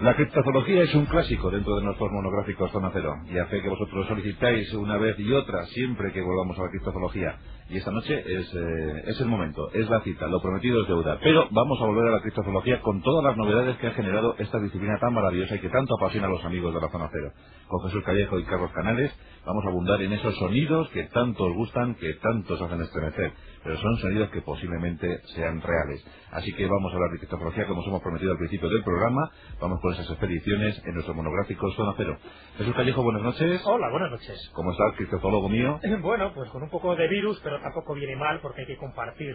La criptozoología es un clásico dentro de nuestros monográficos Zona Cero. Ya sé que vosotros solicitáis una vez y otra siempre que volvamos a la criptozoología. Y esta noche es el momento, es la cita, lo prometido es deuda. Pero vamos a volver a la criptozoología con todas las novedades que ha generado esta disciplina tan maravillosa y que tanto apasiona a los amigos de la Zona Cero. Con Jesús Callejo y Carlos Canales vamos a abundar en esos sonidos que tanto os gustan, que tanto os hacen estremecer. Pero son sonidos que posiblemente sean reales. Así que vamos a hablar de criptozoología como os hemos prometido al principio del programa. Vamos con esas expediciones en nuestro monográfico Zona Cero. Jesús Callejo, buenas noches. Hola, buenas noches. ¿Cómo estás, criptozoólogo mío? Bueno, pues con un poco de virus, pero tampoco viene mal porque hay que compartir.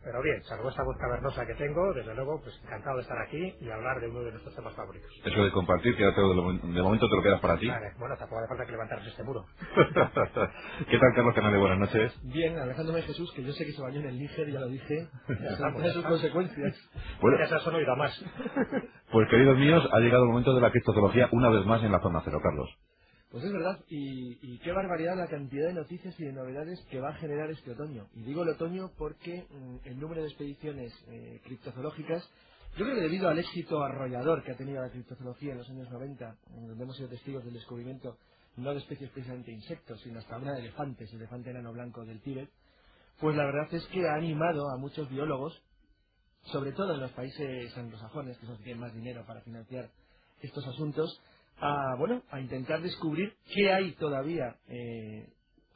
Pero bien, salvo esta voz cavernosa que tengo, desde luego, pues encantado de estar aquí y hablar de uno de nuestros temas favoritos. Eso de compartir, que de momento te lo quedas para ti. Vale, bueno, tampoco hace falta que levantarse este muro. ¿Qué tal, Carlos Canales? Buenas noches. Bien, alejándome de Jesús, que yo sé que se bañó en el Níger, ya lo dije. Tiene sus consecuencias. Bueno, ya se ha sonado más. Pues, queridos míos, ha llegado el momento de la criptozoología una vez más en la Zona Cero, Carlos. Pues es verdad, y qué barbaridad la cantidad de noticias y de novedades que va a generar este otoño. Y digo el otoño porque el número de expediciones criptozoológicas, yo creo que debido al éxito arrollador que ha tenido la criptozoología en los años 90, donde hemos sido testigos del descubrimiento no de especies precisamente insectos, sino hasta una de elefantes, el elefante enano blanco del Tíbet, pues la verdad es que ha animado a muchos biólogos, sobre todo en los países anglosajones, que son los que tienen más dinero para financiar estos asuntos, a intentar descubrir qué hay todavía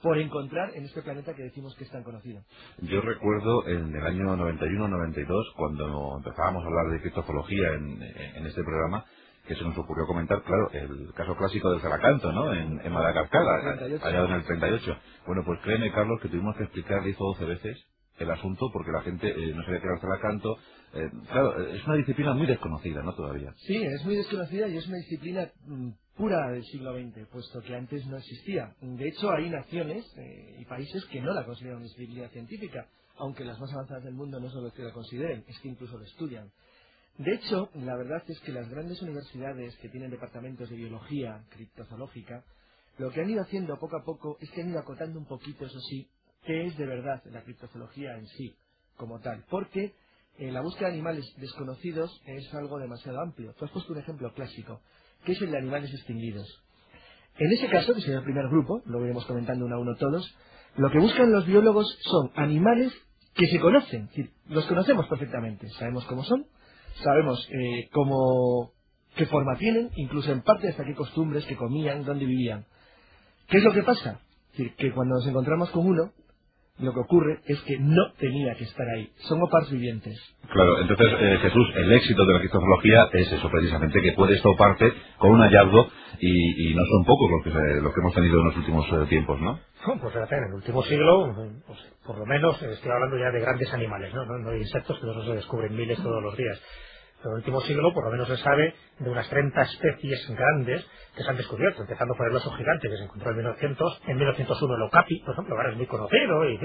por encontrar en este planeta que decimos que es tan conocido. Yo recuerdo en el año 91-92, cuando empezábamos a hablar de criptozoología en este programa, que se nos ocurrió comentar, claro, el caso clásico del Ceracanto, ¿no? En Madagascar, allá en el 38. Bueno, pues créeme, Carlos, que tuvimos que explicar 10 o 12 veces el asunto porque la gente no sabía qué era el Ceracanto. Claro, es una disciplina muy desconocida, ¿no? Todavía. Sí, es muy desconocida y es una disciplina pura del siglo XX, puesto que antes no existía. De hecho, hay naciones y países que no la consideran una disciplina científica, aunque las más avanzadas del mundo no solo que la consideren, es que incluso lo estudian. De hecho, la verdad es que las grandes universidades que tienen departamentos de biología criptozoológica, lo que han ido haciendo poco a poco es que han ido acotando un poquito, eso sí, qué es de verdad la criptozoología en sí, como tal, porque la búsqueda de animales desconocidos es algo demasiado amplio. Tú has puesto un ejemplo clásico, que es el de animales extinguidos. En ese caso, que sería el primer grupo, lo iremos comentando uno a uno todos, lo que buscan los biólogos son animales que se conocen, es decir, los conocemos perfectamente, sabemos cómo son, sabemos qué forma tienen, incluso en parte hasta qué costumbres, qué comían, dónde vivían. ¿Qué es lo que pasa? Es decir, que cuando nos encontramos con uno, lo que ocurre es que no tenía que estar ahí. Son OPARs vivientes. Claro, entonces, Jesús, el éxito de la criptozoología es eso precisamente, que puedes toparte con un hallazgo y no son pocos los que hemos tenido en los últimos tiempos, ¿no? Pues fíjate, en el último siglo, pues, por lo menos estoy hablando ya de grandes animales, no de insectos, que no se descubren miles todos los días. Pero en el último siglo, por lo menos se sabe de unas 30 especies grandes que se han descubierto, empezando por el oso gigante que se encontró en 1901 el okapi, por ejemplo, ahora es muy conocido y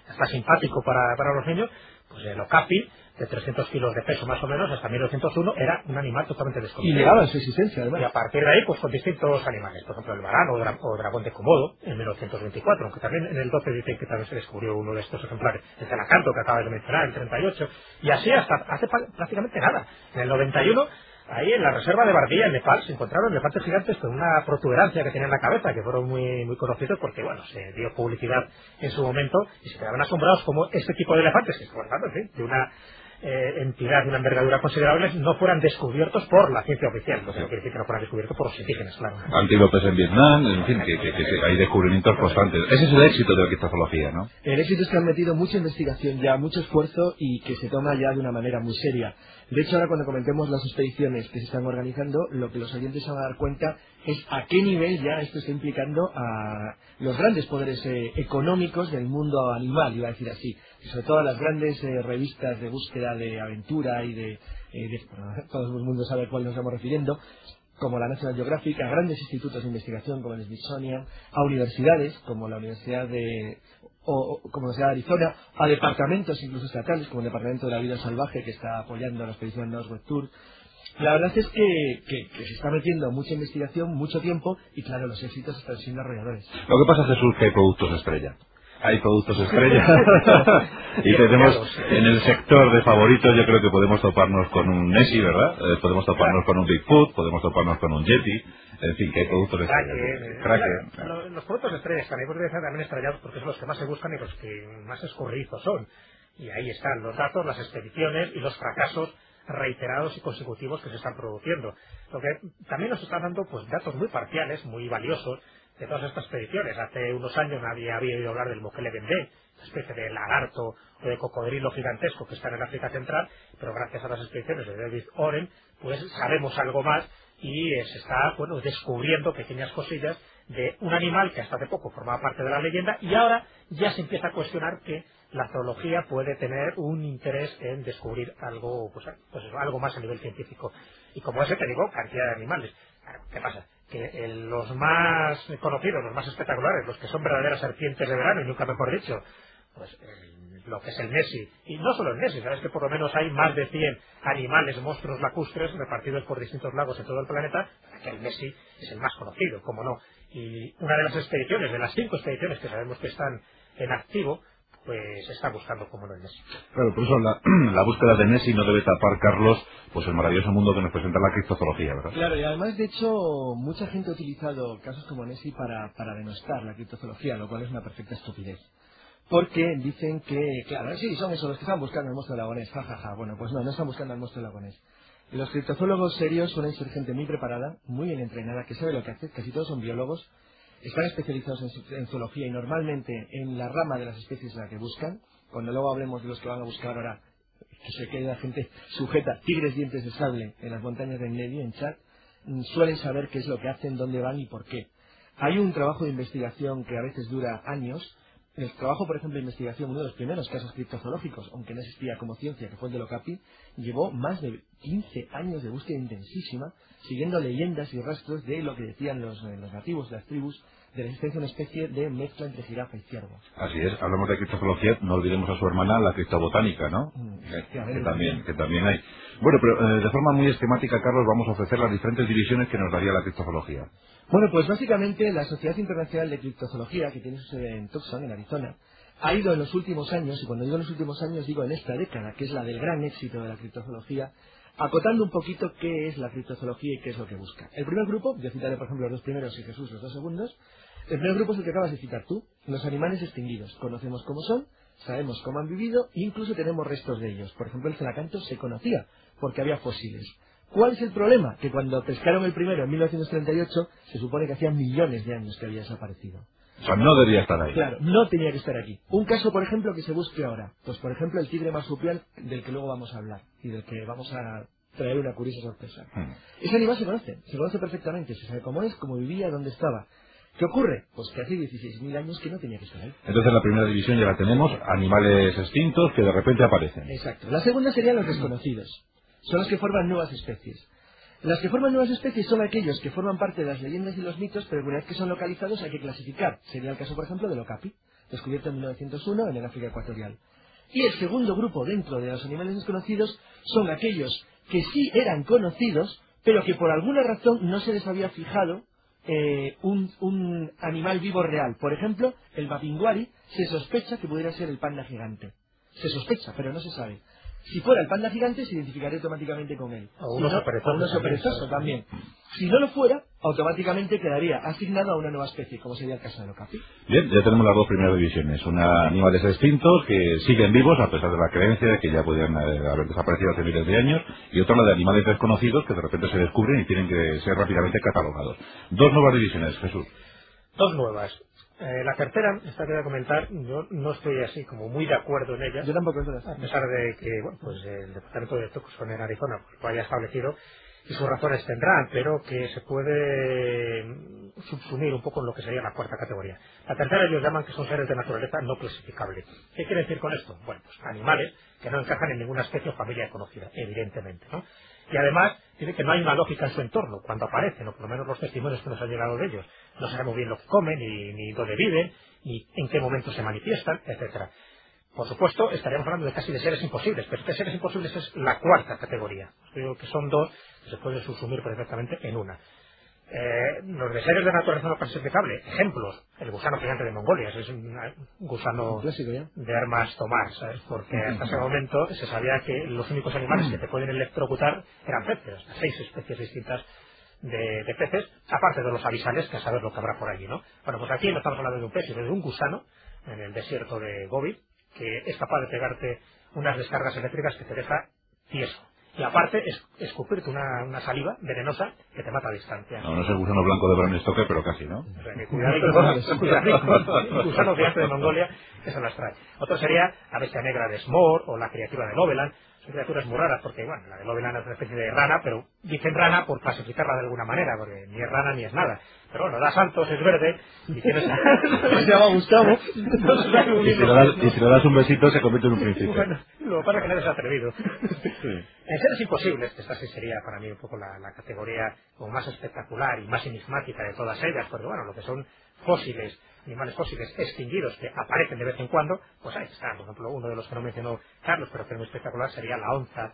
está simpático para los niños. Pues el okapi, de 300 kilos de peso más o menos, hasta 1901 era un animal totalmente desconocido. Y negaba en su existencia, además. Y a partir de ahí, pues con distintos animales, por ejemplo el varano o dragón de Komodo, en 1924, aunque también en el 12 dicen que también se descubrió uno de estos ejemplares, el Ceracanto que acabas de mencionar, el 38, y así hasta hace prácticamente nada. En el 91, ahí en la reserva de Bardía, en Nepal, se encontraron elefantes gigantes con una protuberancia que tenían en la cabeza, que fueron muy, muy conocidos porque, bueno, se dio publicidad en su momento y se quedaban asombrados como este tipo de elefantes, que estamos hablando, en fin, de una entidad de una envergadura considerable, no fueran descubiertos por la ciencia oficial. No quiere decir que no fueran descubiertos por los indígenas, claro. Antílopes en Vietnam, en fin, que hay descubrimientos constantes. Ese es el éxito de la criptozoología, ¿no? El éxito es que han metido mucha investigación ya, mucho esfuerzo y que se toma ya de una manera muy seria. De hecho, ahora cuando comentemos las expediciones que se están organizando, lo que los oyentes se van a dar cuenta es a qué nivel ya esto está implicando a los grandes poderes económicos del mundo animal, iba a decir así. Y sobre todo a las grandes revistas de búsqueda de aventura y todo el mundo sabe a cuál nos estamos refiriendo, como la National Geographic, a grandes institutos de investigación como el Smithsonian, a universidades como la Universidad de Arizona, a departamentos incluso estatales como el Departamento de la Vida Salvaje que está apoyando a la expedición Northwest Tour. La verdad es que se está metiendo mucha investigación, mucho tiempo y claro, los éxitos están siendo arrolladores. Lo que pasa, Jesús, que hay productos estrella. hay productos estrella. Y tenemos en el sector de favoritos, yo creo que podemos toparnos con un Nessie, ¿verdad? Podemos toparnos con un Bigfoot, podemos toparnos con un Yeti. En fin, que hay productos estrellas. Kraken. Los productos estrellas también estrellados porque son los que más se buscan y los que más escurridizos son. Y ahí están los datos, las expediciones y los fracasos reiterados y consecutivos que se están produciendo. Lo que también nos está dando pues datos muy parciales, muy valiosos de todas estas expediciones. Hace unos años nadie había oído hablar del Mokele Bendé, una especie de lagarto o de cocodrilo gigantesco que está en el África Central, pero gracias a las expediciones de David Oren pues sabemos algo más y se está descubriendo pequeñas cosillas de un animal que hasta hace poco formaba parte de la leyenda y ahora ya se empieza a cuestionar que la zoología puede tener un interés en descubrir algo algo más a nivel científico. Y como ese te digo, cantidad de animales. ¿Qué pasa? Que los más conocidos, los más espectaculares, los que son verdaderas serpientes de verano, y nunca mejor dicho, pues lo que es el Nessie, y no solo el Nessie, sabes que por lo menos hay más de 100 animales, monstruos lacustres repartidos por distintos lagos en todo el planeta, que el Nessie es el más conocido, como no. Y una de las expediciones, de las 5 expediciones que sabemos que están en activo, pues está buscando como no el Nessie. Claro, por eso la búsqueda de Nessie no debe tapar, Carlos, pues el maravilloso mundo que nos presenta la criptozoología, ¿verdad? Claro, y además, de hecho, mucha gente ha utilizado casos como Nessie para denostar la criptozoología, lo cual es una perfecta estupidez. Porque dicen que, claro, sí, son esos los que están buscando el monstruo lagonés, jajaja. Bueno, pues no están buscando al monstruo lagonés. Y los criptozoólogos serios suelen ser gente muy preparada, muy bien entrenada, que sabe lo que hace, casi todos son biólogos, están especializados en zoología y normalmente en la rama de las especies en la que buscan. Cuando luego hablemos de los que van a buscar ahora, que se queda gente sujeta, tigres dientes de sable en las montañas de Enledi, en Chad, suelen saber qué es lo que hacen, dónde van y por qué. Hay un trabajo de investigación que a veces dura años. El trabajo, por ejemplo, de investigación, uno de los primeros casos criptozoológicos, aunque no existía como ciencia, que fue el de Locapi, llevó más de 15 años de búsqueda intensísima, siguiendo leyendas y rastros de lo que decían los nativos de las tribus, de la existencia de una especie de mezcla entre jirafa y ciervo. Así es, hablamos de criptozoología, no olvidemos a su hermana, la criptobotánica, ¿no? Que también hay. Bueno, pero de forma muy esquemática, Carlos, vamos a ofrecer las diferentes divisiones que nos daría la criptozoología. Bueno, pues básicamente la Sociedad Internacional de Criptozoología, que tiene su sede en Tucson, en Arizona, ha ido en los últimos años, y cuando digo en los últimos años digo en esta década, que es la del gran éxito de la criptozoología, acotando un poquito qué es la criptozoología y qué es lo que busca. El primer grupo, yo citaré por ejemplo los dos primeros y Jesús los dos segundos. El primer grupo es el que acabas de citar tú, los animales extinguidos. Conocemos cómo son, sabemos cómo han vivido e incluso tenemos restos de ellos. Por ejemplo, el celacanto se conocía porque había fósiles. ¿Cuál es el problema? Que cuando pescaron el primero en 1938 se supone que hacía millones de años que había desaparecido. O sea, no debería estar ahí. Claro, no tenía que estar aquí. Un caso, por ejemplo, que se busque ahora. Pues, por ejemplo, el tigre marsupial, del que luego vamos a hablar y del que vamos a traer una curiosa sorpresa. Ese animal se conoce perfectamente, se sabe cómo es, cómo vivía, dónde estaba. ¿Qué ocurre? Pues que hace 16.000 años que no tenía que estar ahí. Entonces la primera división ya la tenemos, animales extintos que de repente aparecen. Exacto. La segunda serían los desconocidos. Son los que forman nuevas especies. Las que forman nuevas especies son aquellos que forman parte de las leyendas y los mitos, pero una vez que son localizados hay que clasificar. Sería el caso, por ejemplo, del okapi, descubierto en 1901 en el África ecuatorial. Y el segundo grupo dentro de los animales desconocidos son aquellos que sí eran conocidos, pero que por alguna razón no se les había fijado un animal vivo real. Por ejemplo, el mapinguari se sospecha que pudiera ser el panda gigante. Se sospecha, pero no se sabe. Si fuera el panda gigante, se identificaría automáticamente con él. O un oso perezoso también. Si no lo fuera, automáticamente quedaría asignado a una nueva especie, como sería el caso del okapi. Bien, ya tenemos las dos primeras divisiones. Una, animales extintos que siguen vivos a pesar de la creencia de que ya podrían haber desaparecido hace miles de años, y otra, la de animales desconocidos que de repente se descubren y tienen que ser rápidamente catalogados. Dos nuevas divisiones, Jesús. Dos nuevas. La tercera, esta que voy a comentar, yo no estoy así como muy de acuerdo en ella. Yo tampoco, a pesar de que el departamento de Tucson en Arizona lo haya establecido y sus razones tendrán, pero que se puede subsumir un poco en lo que sería la cuarta categoría. La tercera ellos llaman que son seres de naturaleza no clasificables. ¿Qué quiere decir con esto? Bueno, pues animales que no encajan en ninguna especie o familia conocida, evidentemente, ¿no? Y además dice que no hay una lógica en su entorno cuando aparecen, o por lo menos los testimonios que nos han llegado de ellos. No sabemos bien lo que comen, ni dónde viven, ni en qué momento se manifiestan, etcétera. Por supuesto, estaríamos hablando de casi de seres imposibles, pero este seres imposibles es la cuarta categoría. Creo que son dos que se pueden subsumir perfectamente en una. Los de seres de naturaleza no clasificable, ejemplos, el gusano gigante de Mongolia, es un gusano de armas tomar, ¿sabes? Porque hasta ese momento se sabía que los únicos animales que te pueden electrocutar eran peces, 6 especies distintas de peces, aparte de los avisales, que a saber lo que habrá por allí, ¿no? Bueno, pues aquí no estamos hablando de un pez, sino de un gusano en el desierto de Gobi, que es capaz de pegarte unas descargas eléctricas que te deja tieso. Y aparte, escupirte una saliva venenosa que te mata a distancia. No es el gusano blanco de Bram Stoker, pero casi, ¿no? O sea, que cuidado, el gusano gigante de Mongolia, eso las trae. Otro sería la bestia negra de Smor o la criatura de Loveland. Son criaturas muy raras porque, bueno, la de Loveland es una especie de rana, pero dicen rana por clasificarla de alguna manera, porque ni es rana ni es nada. Pero bueno, da saltos, es verde, y tienes... Se llama Gustavo. Y si le das un besito se convierte en un príncipe. Bueno, lo que pasa es que no eres atrevido. En Seres Imposibles, que esta sí sería para mí un poco la categoría como más espectacular y más enigmática de todas ellas, porque bueno, lo que son fósiles, animales fósiles extinguidos que aparecen de vez en cuando, pues ahí está. Por ejemplo, uno de los que no mencionó Carlos, pero que es muy espectacular, sería la onza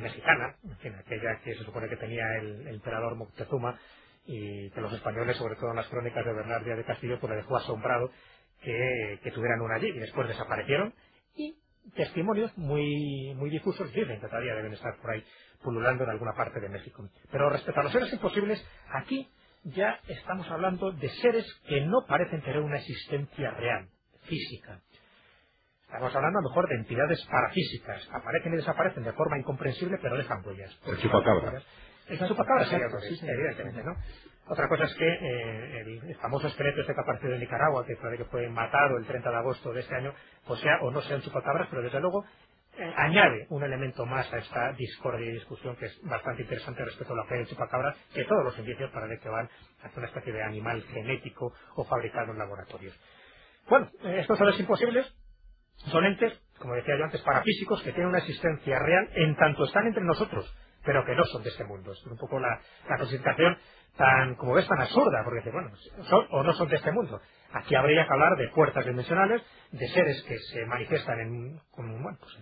mexicana, en fin, aquella que se supone que tenía el emperador Moctezuma, y que los españoles, sobre todo en las crónicas de Bernard Díaz de Castillo, pues le dejó asombrado que tuvieran una allí, y después desaparecieron, y testimonios muy difusos dicen que todavía deben estar por ahí pululando en alguna parte de México. Pero respecto a los seres imposibles, aquí ya estamos hablando de seres que no parecen tener una existencia real, física. Estamos hablando a lo mejor de entidades parafísicas, aparecen y desaparecen de forma incomprensible, pero dejan huellas. El chupacabra. El chupacabra, sí, evidentemente, ¿no? Otra cosa es que el famoso esqueleto que apareció en Nicaragua, que fue matado el 30 de agosto de este año, pues sea o no sea un chupacabras, pero desde luego añade un elemento más a esta discordia y discusión que es bastante interesante respecto a lo que es el chupacabra, que todos los indicios parece que van hacia una especie de animal genético o fabricado en laboratorios. Bueno, estos seres imposibles son entes, como decía yo antes, parafísicos que tienen una existencia real en tanto están entre nosotros, pero que no son de este mundo. Es un poco la clasificación tan, como ves, tan absurda, porque dice, bueno, son o no son de este mundo. Aquí habría que hablar de puertas dimensionales, de seres que se manifiestan en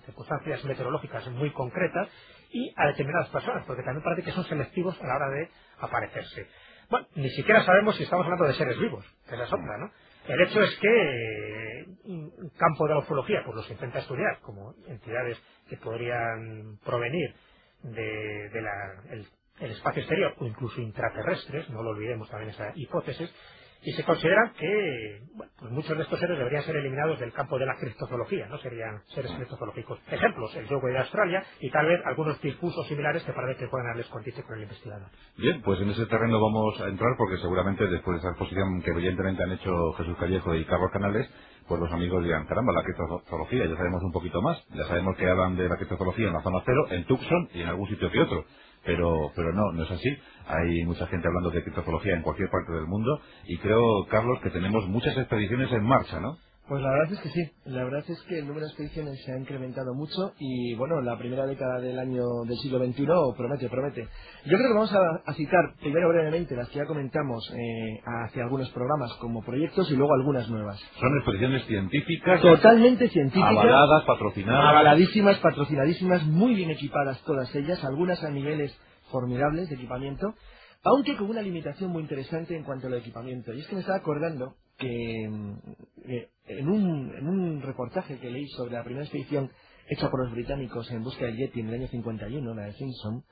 circunstancias meteorológicas muy concretas y a determinadas personas, porque también parece que son selectivos a la hora de aparecerse. Bueno, ni siquiera sabemos si estamos hablando de seres vivos, que es la sombra, ¿no? El hecho es que un campo de la ufología pues los intenta estudiar como entidades que podrían provenir del espacio exterior o incluso intraterrestres, no lo olvidemos también esa hipótesis, y se considera que pues muchos de estos seres deberían ser eliminados del campo de la criptozoología, no serían seres criptozoológicos. Ejemplos, el yogo de Australia y tal vez algunos difusos similares que parece que pueden darles escondite con el investigador. Bien, pues en ese terreno vamos a entrar porque seguramente después de esa exposición que brillantemente han hecho Jesús Callejo y Carlos Canales, pues los amigos dirán, caramba, la criptozoología, ya sabemos un poquito más, ya sabemos que hablan de la criptozoología en la zona cero, en Tucson y en algún sitio que otro. Pero no es así. Hay mucha gente hablando de criptozoología en cualquier parte del mundo y creo, Carlos, que tenemos muchas expediciones en marcha, ¿no? Pues la verdad es que sí. La verdad es que el número de expediciones se ha incrementado mucho y, bueno, la primera década del siglo XXI promete. Yo creo que vamos a citar primero brevemente las que ya comentamos hacia algunos programas como proyectos y luego algunas nuevas. Son expediciones científicas. Totalmente científicas. Avaladas, patrocinadas. Avaladísimas, patrocinadísimas, muy bien equipadas todas ellas, algunas a niveles formidables de equipamiento, aunque con una limitación muy interesante en cuanto al equipamiento. Y es que me estaba acordando que en un reportaje que leí sobre la primera expedición hecha por los británicos en busca del Yeti en el año 51, la de Simpson,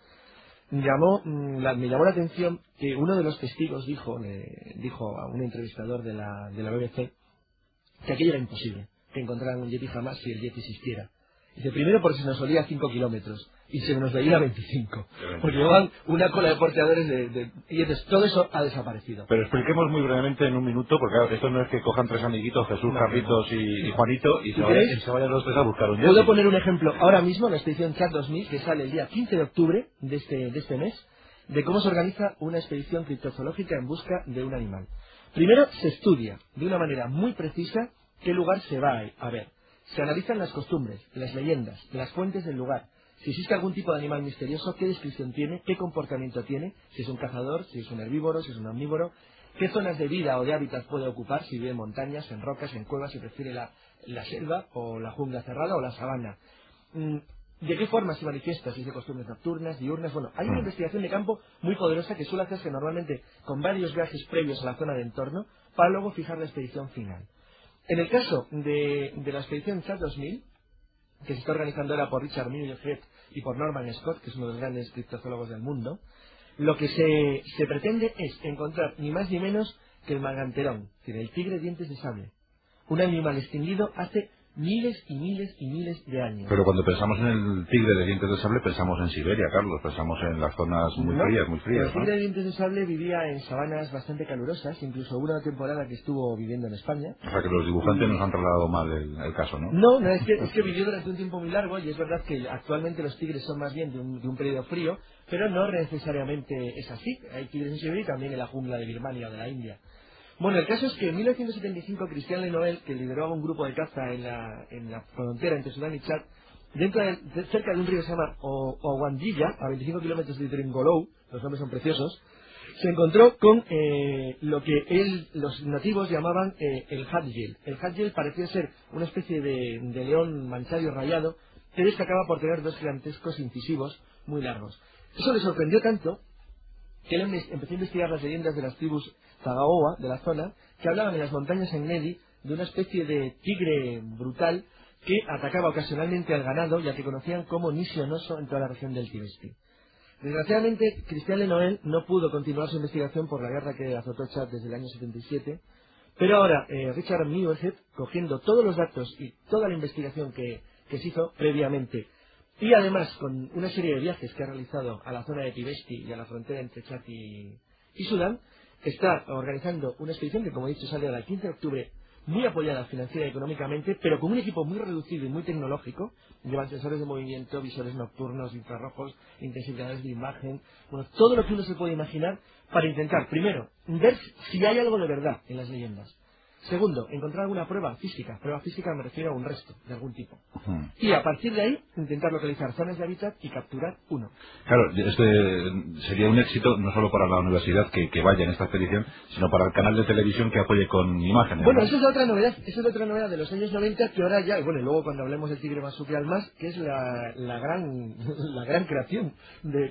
me llamó la atención que uno de los testigos dijo a un entrevistador de la BBC que aquello era imposible, que encontraran un Yeti jamás si el Yeti existiera. Dice, primero porque se nos olía 5 kilómetros y se nos veía 25. Porque llevaban una cola de porteadores y entonces todo eso ha desaparecido. Pero expliquemos muy brevemente en un minuto, porque claro, esto no es que cojan tres amiguitos, Jesús, Carlitos y Juanito, y se vayan los tres a buscar un Yeti. Puedo poner un ejemplo ahora mismo, la expedición Cat 2000, que sale el día 15 de octubre de este mes, de cómo se organiza una expedición criptozoológica en busca de un animal. Primero se estudia de una manera muy precisa qué lugar se va a ver. Se analizan las costumbres, las leyendas, las fuentes del lugar, si existe algún tipo de animal misterioso, qué descripción tiene, qué comportamiento tiene, si es un cazador, si es un herbívoro, si es un omnívoro, qué zonas de vida o de hábitat puede ocupar, si vive en montañas, en rocas, en cuevas, si prefiere la selva o la jungla cerrada o la sabana. ¿De qué forma se manifiesta? Si es de costumbres nocturnas, diurnas. Bueno, hay una investigación de campo muy poderosa que suele hacerse normalmente con varios viajes previos a la zona de entorno para luego fijar la expedición final. En el caso de la expedición Chat 2000, que se está organizando ahora por Richard Muirhead y por Norman Scott, que es uno de los grandes criptozoólogos del mundo, lo que se pretende es encontrar ni más ni menos que el maganterón, es decir, el tigre de dientes de sable, un animal extinguido hace miles y miles y miles de años. Pero cuando pensamos en el tigre de dientes de sable, pensamos en Siberia, Carlos, pensamos en las zonas muy frías, El tigre de dientes de sable vivía en sabanas bastante calurosas, incluso hubo una temporada que estuvo viviendo en España. O sea que los dibujantes nos han trasladado mal el caso, ¿no? No, es que vivió durante un tiempo muy largo, y es verdad que actualmente los tigres son más bien de un periodo frío, pero no necesariamente es así. Hay tigres en Siberia y también en la jungla de Birmania o de la India. Bueno, el caso es que en 1975 Christian Lenoel, que lideraba un grupo de caza en la frontera entre Sudán y Chad, cerca de un río que se llama Owandilla, a 25 kilómetros de Tringolou, los nombres son preciosos, se encontró con lo que los nativos llamaban el hadjil. El hadjil parecía ser una especie de león manchado y rayado que destacaba por tener dos gigantescos incisivos muy largos. Eso le sorprendió tanto que él empezó a investigar las leyendas de las tribus Zagaoa de la zona, que hablaban en las montañas en Nedi de una especie de tigre brutal que atacaba ocasionalmente al ganado, ya que conocían como Nisionoso en toda la región del Tibesti. Desgraciadamente, Christian Lenoel no pudo continuar su investigación por la guerra que azotó Chad desde el año 77, pero ahora Richard Muirhead, cogiendo todos los datos y toda la investigación que se hizo previamente, y además con una serie de viajes que ha realizado a la zona de Tibesti y a la frontera entre Chad y Sudán, está organizando una expedición que, como he dicho, sale el 15 de octubre, muy apoyada financiera y económicamente, pero con un equipo muy reducido y muy tecnológico. Llevan sensores de movimiento, visores nocturnos, infrarrojos, intensificadores de imagen, bueno, todo lo que uno se puede imaginar para intentar, primero, ver si hay algo de verdad en las leyendas. Segundo, encontrar alguna prueba física. Prueba física me refiero a un resto de algún tipo. Y a partir de ahí, intentar localizar zonas de hábitat y capturar uno. Claro, este sería un éxito no solo para la universidad que vaya en esta expedición, sino para el canal de televisión que apoye con imágenes. Bueno, ¿no? esa es otra novedad de los años 90, que ahora ya, bueno, y luego cuando hablemos del tigre marsupial más, que es la gran creación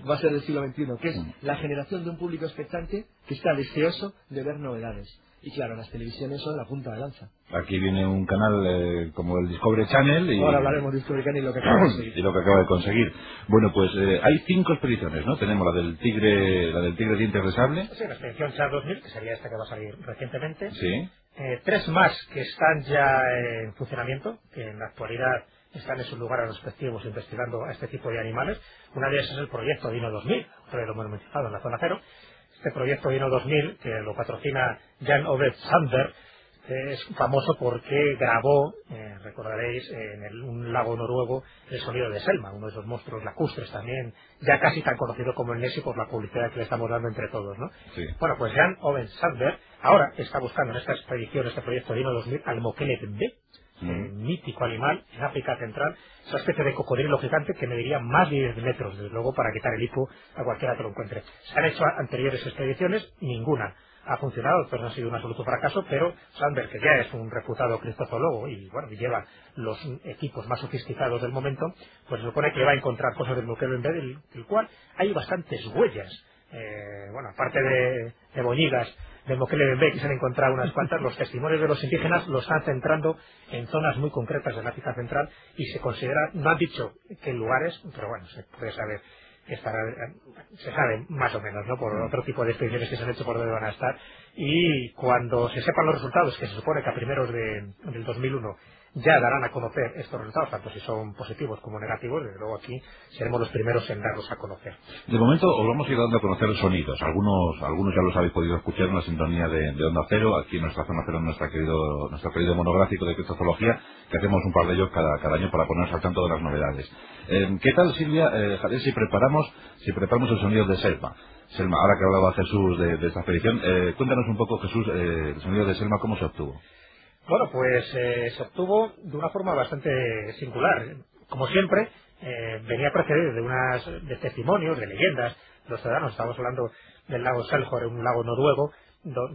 va a ser del siglo XXI, que es la generación de un público expectante que está deseoso de ver novedades. Y claro, las televisiones son la punta de lanza. Aquí viene un canal como el Discovery Channel y ahora hablaremos de Discovery Channel y lo que acaba de conseguir. Y lo que acaba de conseguir. Bueno, pues hay 5 expediciones, ¿no? Tenemos la del tigre dientes de sable. Sí, la expedición Chad 2000, que sería esta que va a salir recientemente. Sí. 3 más que están ya en funcionamiento, que en la actualidad están en sus lugares respectivos investigando a este tipo de animales. Una de ellas es el proyecto Dino 2000, que lo hemos mencionado en la zona cero. Este proyecto Dino 2000, que lo patrocina Jan Ove Sandberg, es famoso porque grabó, recordaréis, en un lago noruego, el sonido de Selma, uno de esos monstruos lacustres también, ya casi tan conocido como el Nessie por la publicidad que le estamos dando entre todos, ¿no? Sí. Bueno, pues Jan Ove Sandberg ahora está buscando en esta expedición, este proyecto Dino 2000, al Mokele Bembe, mítico animal en África Central, esa especie de cocodrilo gigante que mediría más de 10 metros, desde luego, para quitar el hipo a cualquiera que lo encuentre. Se han hecho anteriores expediciones, ninguna ha funcionado, todos han sido un absoluto fracaso, pero Sandberg, que ya es un reputado criptozoólogo y bueno, lleva los equipos más sofisticados del momento, pues se supone que va a encontrar cosas del Mokele Bembe, del cual hay bastantes huellas. Bueno, aparte de boñigas del Mokele Bembe, que se han encontrado unas cuantas, los testimonios de los indígenas los están centrando en zonas muy concretas del África Central y se considera, no han dicho qué lugares, pero bueno, se puede saber que se sabe más o menos, ¿no? Por otro tipo de expediciones que se han hecho por donde van a estar, y cuando se sepan los resultados, que se supone que a primeros del 2001 ya darán a conocer estos resultados, tanto si son positivos como negativos, desde luego aquí seremos los primeros en darlos a conocer. De momento os vamos a ir dando a conocer sonidos. Algunos ya los habéis podido escuchar en la sintonía de Onda Cero, aquí en nuestra zona cero, en nuestro querido monográfico de criptozoología, que hacemos un par de ellos cada año para ponernos al tanto de las novedades. ¿Qué tal, Silvia, Javier, si preparamos el sonido de Selma? Selma, ahora que hablaba Jesús de esta expedición, cuéntanos un poco, Jesús, el sonido de Selma, ¿cómo se obtuvo? Bueno, pues se obtuvo de una forma bastante singular. Como siempre, venía precedido de testimonios, de leyendas de los ciudadanos. Estamos hablando del lago Selhor, un lago noruego,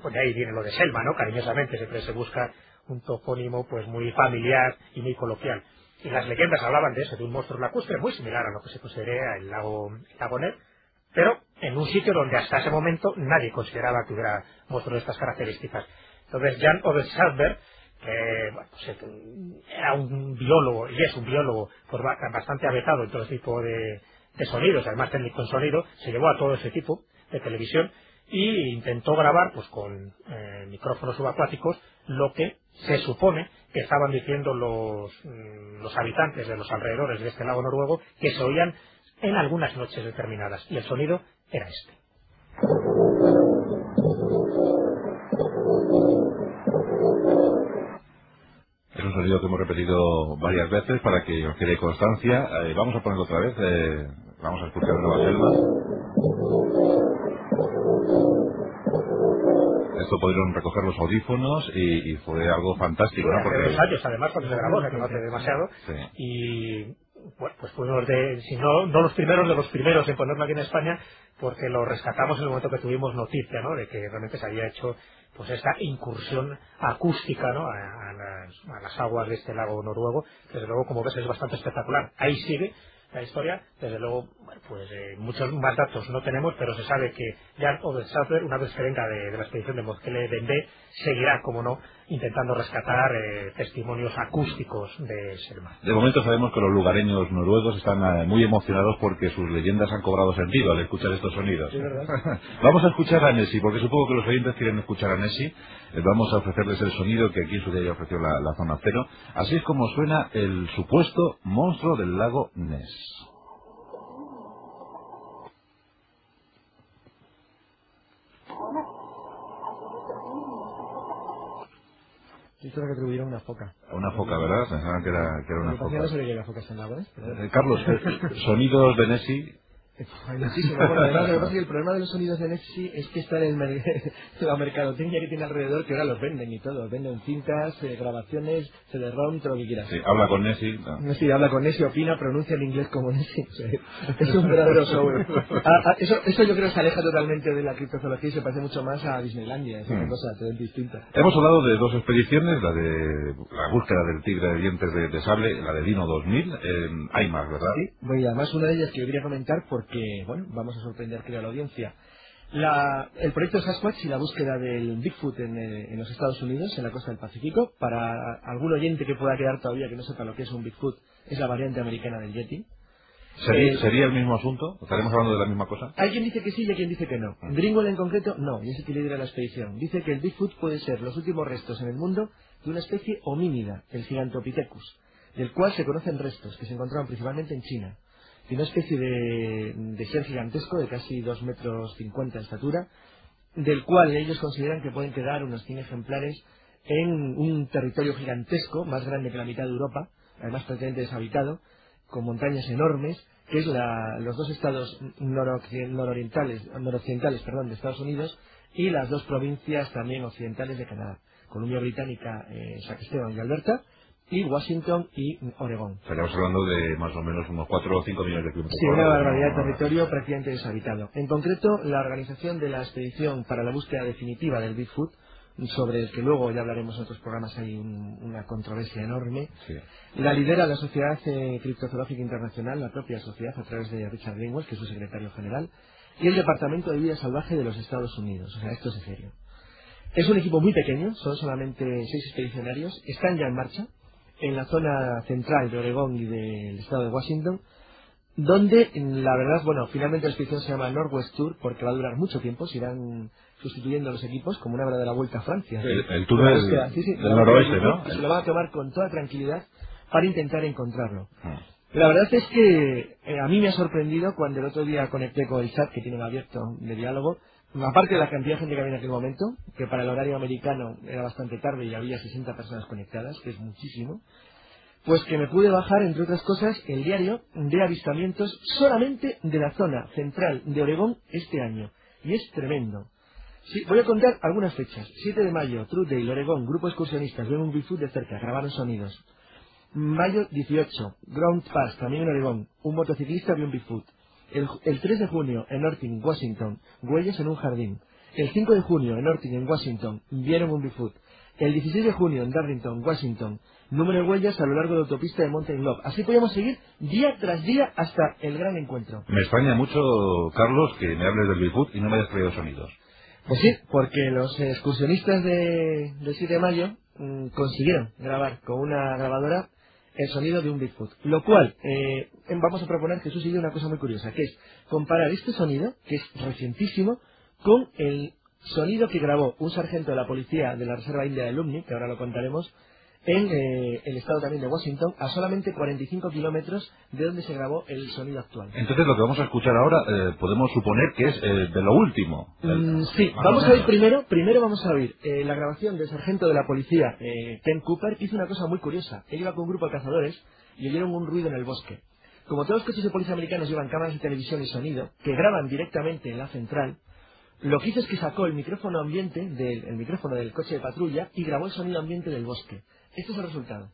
pues de ahí viene lo de Selma, ¿no? Cariñosamente siempre se busca un topónimo pues muy familiar y muy coloquial. Y las leyendas hablaban de eso, de un monstruo lacustre muy similar a lo que se considera el lago Ness, pero en un sitio donde hasta ese momento nadie consideraba que hubiera monstruos de estas características. Entonces Jan Ove Saltberg, que bueno, pues, era un biólogo, y es un biólogo pues, bastante avetado en todo tipo de sonidos, además técnico en sonido, se llevó a todo ese tipo de televisión y intentó grabar pues con micrófonos subacuáticos lo que se supone que estaban diciendo los habitantes de los alrededores de este lago noruego, que se oían en algunas noches determinadas, y el sonido era este. Es un sonido que hemos repetido varias veces para que os quede constancia. Vamos a ponerlo otra vez. Vamos a escuchar Nueva Selva. Esto pudieron recoger los audífonos y fue algo fantástico, ¿no? Hace 2 años, además, cuando se grabó, o sea que no hace demasiado. Sí. Y bueno, pues fuimos si no los primeros, de los primeros en ponerlo aquí en España, porque lo rescatamos en el momento que tuvimos noticia, ¿no? De que realmente se había hecho pues esta incursión acústica, ¿no? a las aguas de este lago noruego. Desde luego, como ves, es bastante espectacular. Ahí sigue la historia. Desde luego, bueno, pues muchos más datos no tenemos, pero se sabe que Jan Ove Saltberg, una vez que venga de la expedición de Mozkele Dende, seguirá, como no, intentando rescatar testimonios acústicos de Selma. De momento sabemos que los lugareños noruegos están muy emocionados porque sus leyendas han cobrado sentido al escuchar estos sonidos. Sí, ¿verdad? Vamos a escuchar a Nessie, porque supongo que los oyentes quieren escuchar a Nessie. Vamos a ofrecerles el sonido que aquí en su día ya ofreció la Zona Cero. Así es como suena el supuesto monstruo del lago Ness. Esto es lo que atribuyeron a una foca. A una foca, ¿verdad? Pensaban que era una foca. No sabía que había focas en el agua, Carlos, sonidos de Nessie. Hay muchísimo. Bueno, además, lo que pasa es que el problema de los sonidos de Nessie es que están en la mercadotecnia que tiene alrededor, que ahora los venden y todo. Venden cintas, grabaciones, CD-ROM, todo lo que quieras. Sí, habla con Nessie. No. Nessie habla con Nessie, opina, pronuncia el inglés como Nessie. Es un verdadero show. Eso yo creo que se aleja totalmente de la criptozoología y se parece mucho más a Disneylandia. Es una cosa totalmente distinta. Hemos hablado de 2 expediciones, la de la búsqueda del tigre de dientes de sable, la de Dino 2000. Hay más, ¿verdad? Sí, bueno, y además una de ellas que yo quería comentar porque, bueno, vamos a sorprender, creo, a la audiencia. El proyecto Sasquatch y la búsqueda del Bigfoot en los Estados Unidos, en la costa del Pacífico, para algún oyente que pueda quedar todavía que no sepa lo que es un Bigfoot, es la variante americana del Yeti. ¿Sería el mismo asunto? ¿Estaremos hablando de la misma cosa? Hay quien dice que sí y hay quien dice que no. Greenwald en concreto, no, y es el que lidera la expedición. Dice que el Bigfoot puede ser los últimos restos en el mundo de una especie homínida, el Gigantopithecus, del cual se conocen restos, que se encontraron principalmente en China. De una especie de ser gigantesco, de casi 2,50 metros de estatura, del cual ellos consideran que pueden quedar unos 100 ejemplares en un territorio gigantesco, más grande que la mitad de Europa, además prácticamente deshabitado, con montañas enormes, que es los 2 estados noroccidentales de Estados Unidos y las 2 provincias también occidentales de Canadá, Columbia Británica, Saskatchewan y Alberta, y Washington y Oregón. Estaríamos hablando de más o menos unos 4 o 5 millones de kilómetros. Sí, una barbaridad de territorio prácticamente deshabitado. En concreto, la organización de la expedición para la búsqueda definitiva del Bigfoot, sobre el que luego ya hablaremos en otros programas, hay una controversia enorme. Sí. La lidera la Sociedad Criptozoológica Internacional, la propia sociedad, a través de Richard Greenwald, que es su secretario general, y el Departamento de Vida Salvaje de los Estados Unidos. O sea, esto es en serio. Es un equipo muy pequeño, son solamente 6 expedicionarios, están ya en marcha en la zona central de Oregón y del estado de Washington, donde, la verdad, bueno, finalmente la expedición se llama Northwest Tour porque va a durar mucho tiempo, se irán sustituyendo los equipos como una verdadera vuelta a Francia. El tour del noroeste, ¿no? Se lo van a tomar con toda tranquilidad para intentar encontrarlo. La verdad es que a mí me ha sorprendido cuando el otro día conecté con el chat que tienen abierto de diálogo, aparte de la cantidad de gente que había en aquel momento, que para el horario americano era bastante tarde y había 60 personas conectadas, que es muchísimo, pues que me pude bajar, entre otras cosas, el diario de avistamientos solamente de la zona central de Oregón este año. Y es tremendo. Sí, voy a contar algunas fechas. 7 de mayo, Truthdale, Oregón, grupo de excursionistas, ven un Bigfoot de cerca, grabaron sonidos. Mayo 18, Ground Pass, también en Oregón, un motociclista vio un Bigfoot. El 3 de junio, en Orting, Washington, huellas en un jardín. El 5 de junio, en Orting, en Washington, vieron un Bigfoot. El 16 de junio en Darlington, Washington. Número de huellas a lo largo de la autopista de Mountain Love. Así podemos seguir día tras día hasta el gran encuentro. Me extraña mucho, Carlos, que me hables del Bigfoot y no me hayas traído sonidos. Pues sí, porque los excursionistas del 7 de mayo consiguieron grabar con una grabadora el sonido de un Bigfoot. Lo cual, vamos a proponer, Jesús y yo, una cosa muy curiosa, que es comparar este sonido, que es recientísimo, con el sonido que grabó un sargento de la policía de la Reserva India de Lumni, que ahora lo contaremos, en el estado también de Washington, a solamente 45 kilómetros de donde se grabó el sonido actual. Entonces lo que vamos a escuchar ahora podemos suponer que es de lo último. Sí, vamos a oír primero vamos a oír la grabación del sargento de la policía, Ken Cooper, que hizo una cosa muy curiosa. Él iba con un grupo de cazadores y oyeron un ruido en el bosque. Como todos los coches de policía americanos llevan cámaras de televisión y sonido, que graban directamente en la central, lo que hizo es que sacó el micrófono ambiente, el micrófono del coche de patrulla, y grabó el sonido ambiente del bosque. Este es el resultado.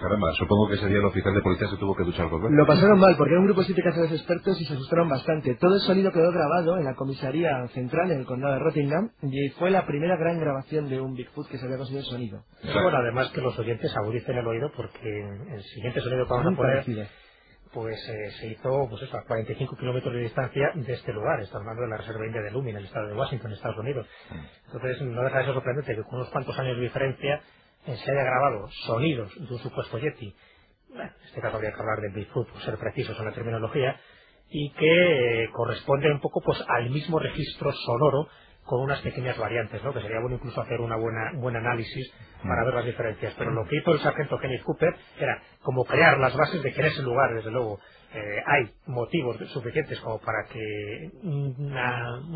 Caramba, supongo que sería el oficial de policía que tuvo que duchar dos veces. Lo pasaron mal, porque era un grupo de 7 cazadores expertos y se asustaron bastante. Todo el sonido quedó grabado en la comisaría central en el condado de Rockingham y fue la primera gran grabación de un Bigfoot que se había conseguido el sonido. Bueno, además que los oyentes agudicen el oído, porque el siguiente sonido que vamos a poner pues se hizo pues eso, a 45 kilómetros de distancia de este lugar. Estamos hablando de la Reserva India de Lummi, en el estado de Washington, Estados Unidos. Entonces no deja de ser sorprendente que con unos cuantos años de diferencia se haya grabado sonidos de un supuesto Yeti. Bueno, en este caso habría que hablar del Bigfoot, por ser precisos en la terminología, y que corresponde un poco pues al mismo registro sonoro, con unas pequeñas variantes, ¿no? Que sería bueno incluso hacer una buen análisis para ver las diferencias. Pero lo que hizo el sargento Kenneth Cooper era como crear las bases de que en ese lugar, desde luego, hay motivos suficientes como para que un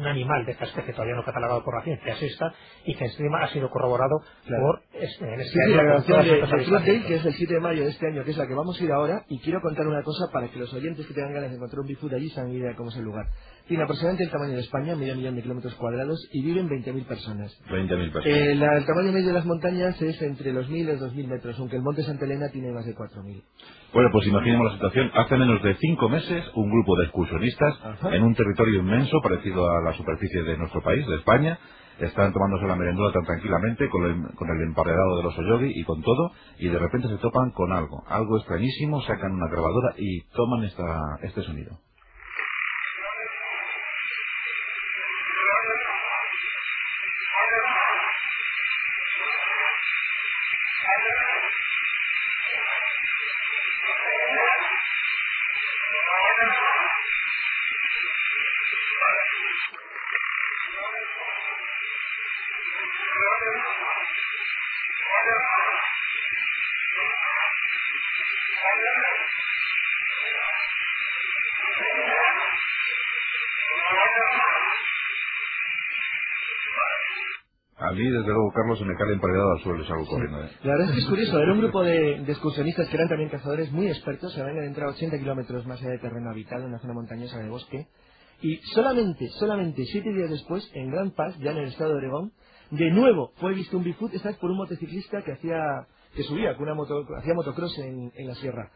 animal de esta especie todavía no catalogado por la ciencia exista, y que encima ha sido corroborado por en este año, la grabación de Fruitdale, que es el 7 de mayo de este año, que es la que vamos a ir ahora, y quiero contar una cosa para que los oyentes que tengan ganas de encontrar un Bigfoot allí se hagan idea de cómo es el lugar. Tiene aproximadamente el tamaño de España, medio millón de kilómetros cuadrados, y viven 20.000 personas. 20.000 personas. El tamaño medio de las montañas es entre los 1.000 y los 2.000 metros, aunque el monte Santa Elena tiene más de 4.000. Bueno, pues imaginemos la situación. Hace menos de 5 meses, un grupo de excursionistas en un territorio inmenso parecido a la superficie de nuestro país, de España, están tomándose la merendura tan tranquilamente con el emparedado de los oyogi y con todo, y de repente se topan con algo extrañísimo, sacan una grabadora y toman este sonido. A mí, desde luego, Carlos, se me cae emparedado al suelo y salgo corriendo. La verdad es que es curioso, era un grupo de excursionistas que eran también cazadores muy expertos, se habían adentrado 80 kilómetros más allá de terreno habitado, en una zona montañosa de bosque, y solamente 7 días después, en Grand Pass, ya en el estado de Oregón, de nuevo fue visto un Bigfoot, esta vez por un motociclista que subía con hacía motocross en la sierra.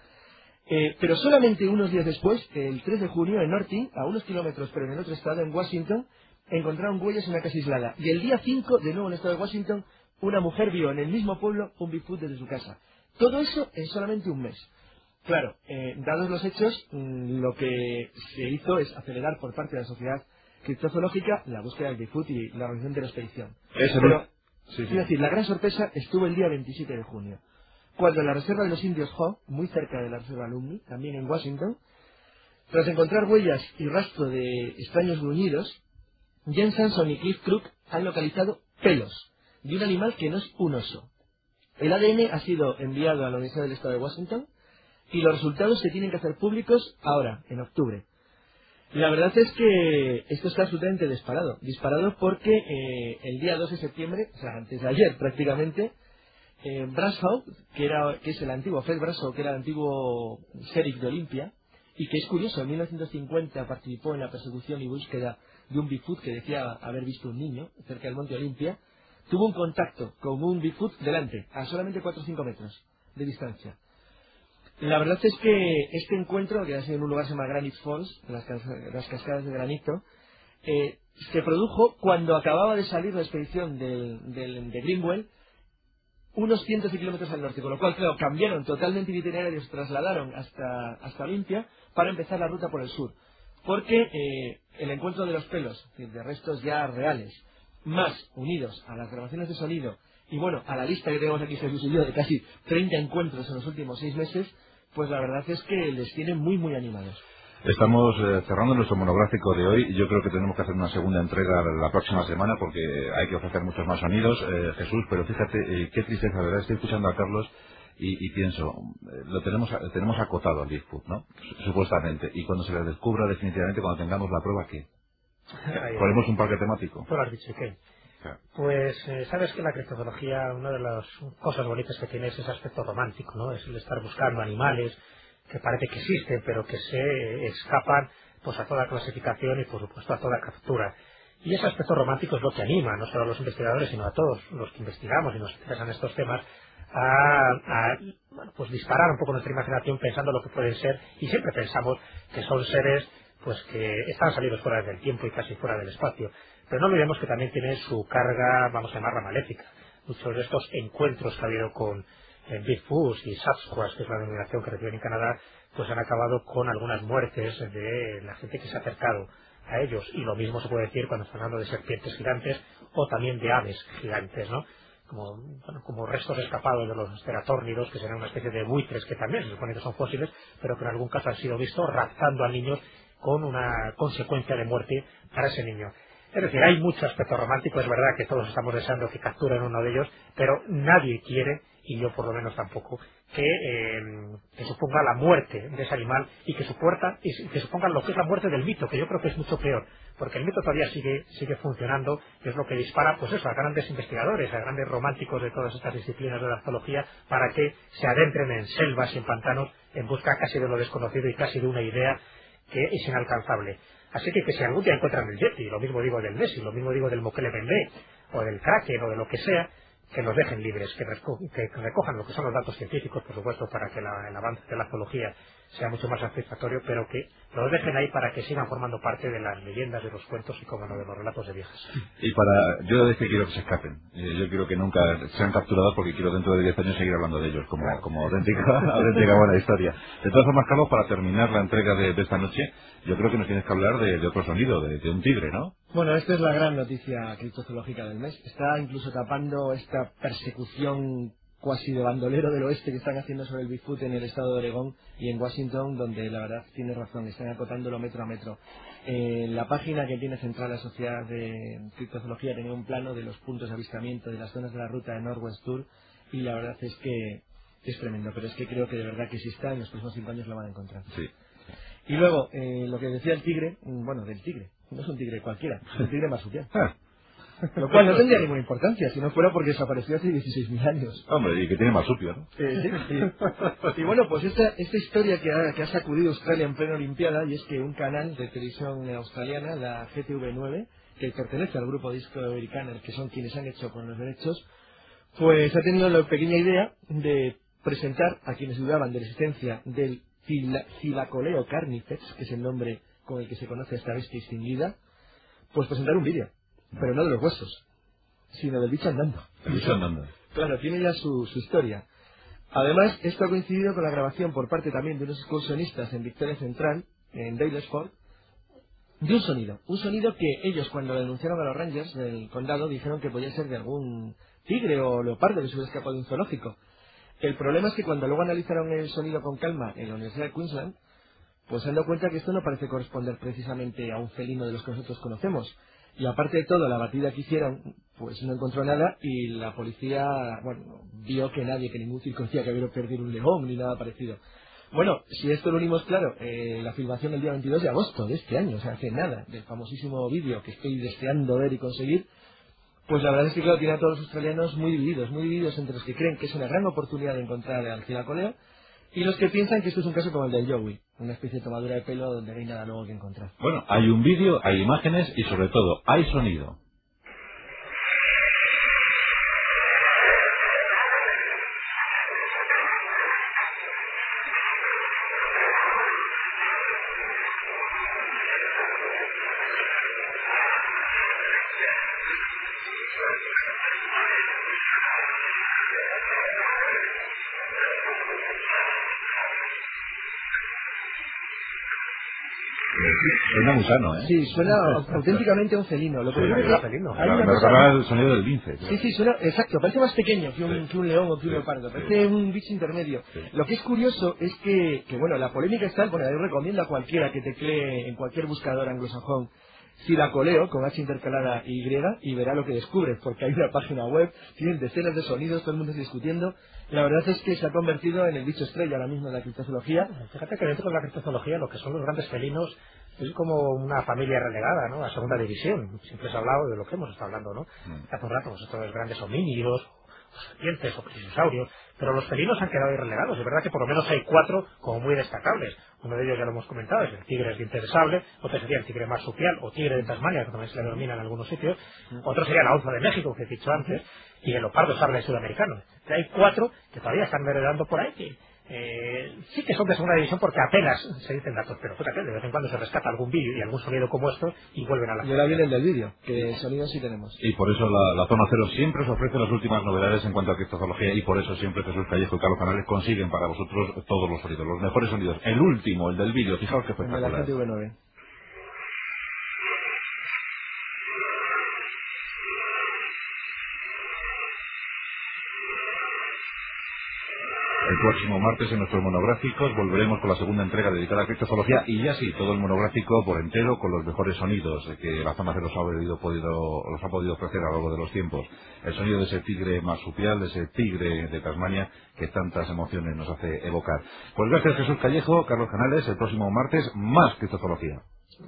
Pero solamente unos días después, el 3 de junio, en Orting, a unos kilómetros, pero en el otro estado, en Washington, encontraron huellas en una casa aislada. Y el día 5, de nuevo en el estado de Washington, una mujer vio en el mismo pueblo un Bigfoot desde su casa. Todo eso en solamente un mes. Claro, dados los hechos, lo que se hizo es acelerar por parte de la sociedad criptozoológica la búsqueda del Bigfoot y la organización de la expedición. Pero, es decir, la gran sorpresa estuvo el día 27 de junio, cuando en la reserva de los indios Hoh, muy cerca de la reserva Lummi, también en Washington, tras encontrar huellas y rastro de extraños gruñidos, Jen Sanson y Cliff Crook han localizado pelos de un animal que no es un oso. El ADN ha sido enviado a la Universidad del Estado de Washington y los resultados se tienen que hacer públicos ahora, en octubre. La verdad es que esto está absolutamente disparado porque el día 2 de septiembre, o sea, antes de ayer prácticamente, Brashaw, que es el antiguo Fred Brashaw, que era el antiguo sheriff de Olympia, y que es curioso, en 1950 participó en la persecución y búsqueda de un Bigfoot que decía haber visto un niño cerca del Monte Olimpia. Tuvo un contacto con un Bigfoot delante, a solamente 4 o 5 metros de distancia. La verdad es que este encuentro, que ha sido en un lugar que se llama Granite Falls, las cascadas de granito, se produjo cuando acababa de salir la expedición de Greenwell, unos cientos de kilómetros al norte, con lo cual, claro, cambiaron totalmente el itinerario y se trasladaron hasta Olimpia para empezar la ruta por el sur. Porque el encuentro de los pelos, es decir, de restos ya reales, más unidos a las grabaciones de sonido, y bueno, a la lista que tenemos aquí Jesús y yo de casi 30 encuentros en los últimos 6 meses, pues la verdad es que les tienen muy, muy animados. Estamos cerrando nuestro monográfico de hoy. Yo creo que tenemos que hacer una segunda entrega la próxima semana porque hay que ofrecer muchos más sonidos, Jesús, pero fíjate, qué tristeza, ¿verdad? Estoy escuchando a Carlos y pienso, lo tenemos acotado al Bigfoot, ¿no? Supuestamente. Y cuando se le descubra definitivamente, cuando tengamos la prueba, ¿qué? ¿Ponemos un parque temático? Tú lo has dicho, ¿qué? Claro. Pues sabes que la criptozoología, una de las cosas bonitas que tiene es ese aspecto romántico, ¿no? Es el estar buscando animales que parece que existen, pero que se escapan pues a toda clasificación y por supuesto a toda captura. Y ese aspecto romántico es lo que anima no solo a los investigadores, sino a todos los que investigamos y nos interesan estos temas bueno, pues disparar un poco nuestra imaginación pensando lo que pueden ser, y siempre pensamos que son seres pues que están salidos fuera del tiempo y casi fuera del espacio. Pero no olvidemos que también tiene su carga, vamos a llamarla maléfica. Muchos de estos encuentros que ha habido con Bigfoot y Sasquatch, que es la denominación que reciben en Canadá, pues han acabado con algunas muertes de la gente que se ha acercado a ellos. Y lo mismo se puede decir cuando estamos hablando de serpientes gigantes o también de aves gigantes, ¿no? Como restos escapados de los teratórnidos, que serán una especie de buitres que también se supone que son fósiles, pero que en algún caso han sido vistos raptando a niños con una consecuencia de muerte para ese niño. Es decir, hay mucho aspecto romántico, es verdad que todos estamos deseando que capturen uno de ellos, pero nadie quiere, y yo por lo menos tampoco, que suponga la muerte de ese animal y que suponga lo que es la muerte del mito, que yo creo que es mucho peor, porque el mito todavía sigue funcionando, y es lo que dispara, pues eso, a grandes investigadores, a grandes románticos de todas estas disciplinas de la arqueología, para que se adentren en selvas y en pantanos en busca casi de lo desconocido y casi de una idea que es inalcanzable. Así que si algún día encuentran el Yeti, lo mismo digo del Nessie, lo mismo digo del Mokele Bembe, o del Kraken, o de lo que sea, que los dejen libres, que recojan lo que son los datos científicos, por supuesto, para que el avance de la zoología sea mucho más satisfactorio, pero que los dejen ahí para que sigan formando parte de las leyendas, de los cuentos y, como no, de los relatos de viejas. Y yo es que quiero que se escapen. Yo quiero que nunca sean capturados porque quiero dentro de 10 años seguir hablando de ellos como auténtica buena historia. De todas formas, Carlos, para terminar la entrega de esta noche, yo creo que nos tienes que hablar de otro sonido, de un tigre, ¿no? Bueno, esta es la gran noticia criptozoológica del mes. Está incluso tapando esta persecución cuasi de bandolero del oeste que están haciendo sobre el Bigfoot en el estado de Oregón y en Washington, donde la verdad tiene razón, están acotándolo metro a metro. La página que tiene central la Sociedad de Criptozoología tenía un plano de los puntos de avistamiento de las zonas de la ruta de Northwest Tour, y la verdad es que es tremendo, pero es que creo que de verdad que si está, en los próximos 5 años lo van a encontrar. Sí. Y luego, lo que decía el tigre, bueno, del tigre, no es un tigre cualquiera, es un tigre marsupial. Lo cual no tendría ninguna importancia si no fuera porque desapareció hace 16.000 años. Hombre, y que tiene marsupio, ¿no? Sí. Y bueno, pues esta historia que ha sacudido Australia en plena Olimpiada, y es que un canal de televisión australiana, la GTV9, que pertenece al grupo Discovery Channel, que son quienes han hecho con los derechos, pues ha tenido la pequeña idea de presentar a quienes dudaban de la existencia del Thylacoleo carnifex, que es el nombre con el que se conoce a esta bestia extinguida, pues presentar un vídeo, pero no de los huesos, sino del bicho andando. El bicho andando. Claro, tiene ya su historia. Además, esto ha coincidido con la grabación por parte también de unos excursionistas en Victoria Central, en Daylesford, de un sonido que ellos, cuando lo denunciaron a los Rangers del condado, dijeron que podía ser de algún tigre o leopardo que se hubiera escapado de un zoológico. El problema es que cuando luego analizaron el sonido con calma en la Universidad de Queensland, pues se han dado cuenta que esto no parece corresponder precisamente a un felino de los que nosotros conocemos. Y aparte de todo, la batida que hicieron, pues no encontró nada, y la policía, bueno, vio que ningún circo decía que había perdido un león ni nada parecido. Bueno, si esto lo unimos, claro, la filmación el día 22 de agosto de este año, o sea, hace nada, del famosísimo vídeo que estoy deseando ver y conseguir, pues la verdad es que, claro, tiene a todos los australianos muy divididos entre los que creen que es una gran oportunidad de encontrar al thylacoleo y los que piensan que esto es un caso como el del Joey, una especie de tomadura de pelo donde no hay nada nuevo que encontrar. Bueno, hay un vídeo, hay imágenes y sobre todo hay sonido. Suena muy sano, ¿eh? Sí, suena auténticamente a un felino. Lo que ocurre es que hay una Me cosa- recuerda el sonido del lince. Sí, sí, suena, exacto, parece más pequeño que Sí. un león o que un Sí, leopardo, sí. parece un bicho intermedio. Sí. Lo que es curioso es bueno, la polémica está, bueno, yo recomiendo a cualquiera que teclee en cualquier buscador anglosajón Siracoleo, con H intercalada Y verá lo que descubre, porque hay una página web, tienen decenas de sonidos, todo el mundo está discutiendo. La verdad es que se ha convertido en el bicho estrella ahora mismo de la criptozoología. Fíjate que dentro de la criptozoología lo que son los grandes felinos es como una familia relegada, ¿no?, a segunda división. Siempre se ha hablado de lo que hemos estado hablando, ¿no? Hace un rato, pues estos grandes homínidos, o serpientes o dinosaurios, pero los felinos han quedado ahí relegados. Es verdad que por lo menos hay 4 como muy destacables. Uno de ellos ya lo hemos comentado, es el tigre dientes de sable, otro sería el tigre marsupial o tigre de Tasmania, que también se le denomina en algunos sitios, otro sería la onza de México, que he dicho antes, y el leopardo sable sudamericano. Hay 4 que todavía están heredando por ahí, que sí que son de segunda división porque apenas se dicen datos, pero fíjate, de vez en cuando se rescata algún vídeo y algún sonido como esto y vuelven a la... Y ahora viene el del vídeo, que sonido sí tenemos. Y por eso la Zona Cero siempre os ofrece las últimas novedades en cuanto a criptozoología y por eso siempre Jesús Callejo y Carlos Canales consiguen para vosotros todos los sonidos, los mejores sonidos. El último, el del vídeo, fijaos que El de la espectacular. GTV9. El próximo martes en nuestros monográficos volveremos con la segunda entrega dedicada a criptozoología y ya sí, todo el monográfico por entero con los mejores sonidos que la Zona Cero os ha podido ofrecer a lo largo de los tiempos. El sonido de ese tigre marsupial, de ese tigre de Tasmania que tantas emociones nos hace evocar. Pues gracias Jesús Callejo, Carlos Canales, el próximo martes más criptozoología.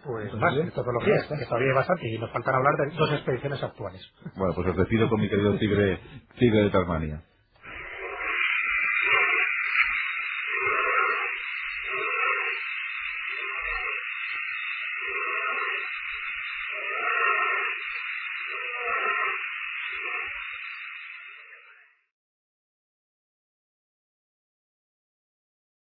Pues más criptozoología, que todavía hay bastante y nos faltan hablar de 2 expediciones actuales. Bueno, pues os despido con mi querido tigre de Tasmania.